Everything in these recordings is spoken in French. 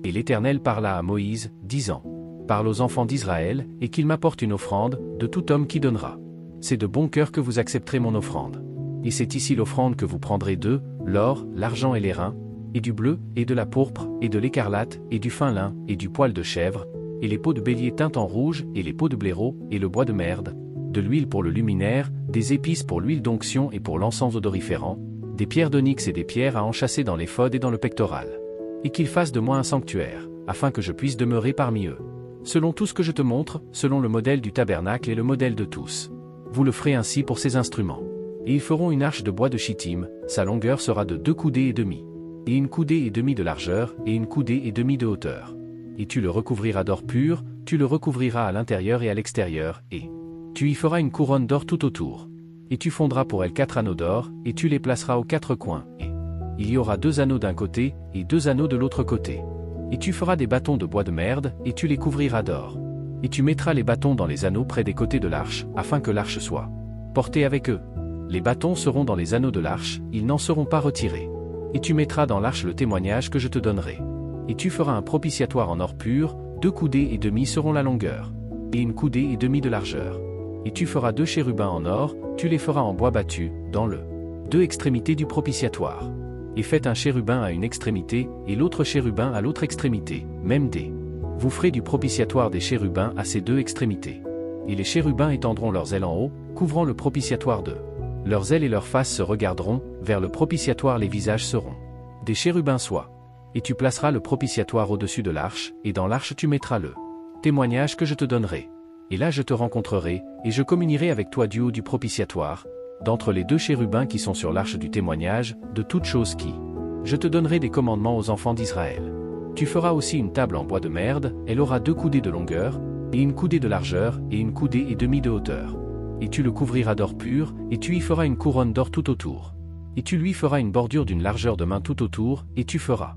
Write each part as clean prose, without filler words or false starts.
Et l'Éternel parla à Moïse, disant, parle aux enfants d'Israël, et qu'ils m'apportent une offrande, de tout homme qui donnera. C'est de bon cœur que vous accepterez mon offrande. Et c'est ici l'offrande que vous prendrez d'eux, l'or, l'argent et les reins, et du bleu, et de la pourpre, et de l'écarlate, et du fin lin, et du poil de chèvre, et les peaux de bélier teintes en rouge, et les peaux de blaireau, et le bois de merde, de l'huile pour le luminaire, des épices pour l'huile d'onction et pour l'encens odoriférant, des pierres d'onyx et des pierres à enchâsser dans l'éphod et dans le pectoral. Et qu'ils fassent de moi un sanctuaire, afin que je puisse demeurer parmi eux. Selon tout ce que je te montre, selon le modèle du tabernacle et le modèle de tous. Vous le ferez ainsi pour ces instruments. Et ils feront une arche de bois de chittim, sa longueur sera de 2 coudées et demie. Et une coudée et demie de largeur, et une coudée et demie de hauteur. Et tu le recouvriras d'or pur, tu le recouvriras à l'intérieur et à l'extérieur, et tu y feras une couronne d'or tout autour. Et tu fondras pour elle 4 anneaux d'or, et tu les placeras aux 4 coins, et il y aura 2 anneaux d'un côté, et 2 anneaux de l'autre côté. Et tu feras des bâtons de bois de merde, et tu les couvriras d'or. Et tu mettras les bâtons dans les anneaux près des côtés de l'arche, afin que l'arche soit portée avec eux. Les bâtons seront dans les anneaux de l'arche, ils n'en seront pas retirés. Et tu mettras dans l'arche le témoignage que je te donnerai. Et tu feras un propitiatoire en or pur, 2 coudées et demie seront la longueur, et une coudée et demie de largeur. Et tu feras 2 chérubins en or, tu les feras en bois battu, dans le 2 extrémités du propitiatoire. Et faites un chérubin à une extrémité, et l'autre chérubin à l'autre extrémité, même des. Vous ferez du propitiatoire des chérubins à ces 2 extrémités. Et les chérubins étendront leurs ailes en haut, couvrant le propitiatoire d'eux. Leurs ailes et leurs faces se regarderont, vers le propitiatoire les visages seront des chérubins soient. Et tu placeras le propitiatoire au-dessus de l'arche, et dans l'arche tu mettras le témoignage que je te donnerai. Et là je te rencontrerai, et je communierai avec toi du haut du propitiatoire, d'entre les 2 chérubins qui sont sur l'arche du témoignage, de toutes choses qui. Je te donnerai des commandements aux enfants d'Israël. Tu feras aussi une table en bois de merde, elle aura 2 coudées de longueur, et une coudée de largeur, et une coudée et demie de hauteur. Et tu le couvriras d'or pur, et tu y feras une couronne d'or tout autour. Et tu lui feras une bordure d'une largeur de main tout autour, et tu feras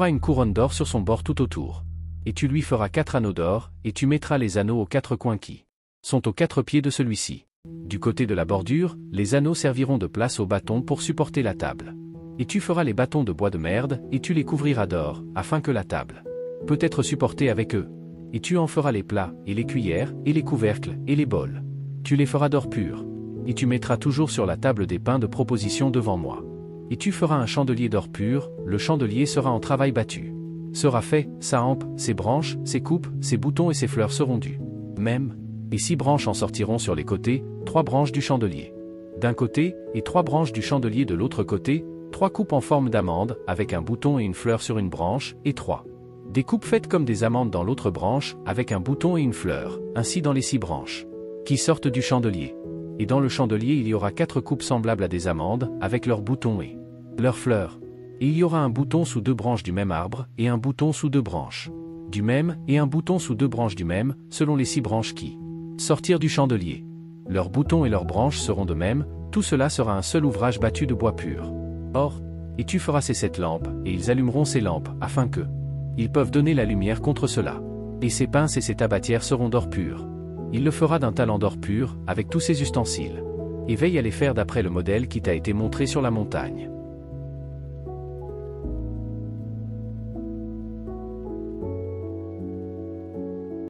une couronne d'or sur son bord tout autour. Et tu lui feras 4 anneaux d'or, et tu mettras les anneaux aux 4 coins qui sont aux 4 pieds de celui-ci. Du côté de la bordure, les anneaux serviront de place aux bâtons pour supporter la table. Et tu feras les bâtons de bois de merde, et tu les couvriras d'or, afin que la table peut être supportée avec eux. Et tu en feras les plats, et les cuillères, et les couvercles, et les bols. Tu les feras d'or pur. Et tu mettras toujours sur la table des pains de proposition devant moi. Et tu feras un chandelier d'or pur, le chandelier sera en travail battu. Sera fait, sa hampe, ses branches, ses coupes, ses boutons et ses fleurs seront dus. Même, et 6 branches en sortiront sur les côtés, 3 branches du chandelier d'un côté, et 3 branches du chandelier de l'autre côté, 3 coupes en forme d'amande, avec un bouton et une fleur sur une branche, et 3. Des coupes faites comme des amandes dans l'autre branche, avec un bouton et une fleur, ainsi dans les 6 branches qui sortent du chandelier. Et dans le chandelier il y aura 4 coupes semblables à des amandes, avec leurs boutons et leurs fleurs. Et il y aura un bouton sous 2 branches du même arbre, et un bouton sous 2 branches du même, et un bouton sous 2 branches du même, selon les 6 branches qui sortirent du chandelier. Leurs boutons et leurs branches seront de même, tout cela sera un seul ouvrage battu de bois pur. Or, et tu feras ces 7 lampes, et ils allumeront ces lampes, afin que ils peuvent donner la lumière contre cela. Et ces pinces et ces tabatières seront d'or pur. Il le fera d'un talent d'or pur, avec tous ses ustensiles. Et veille à les faire d'après le modèle qui t'a été montré sur la montagne.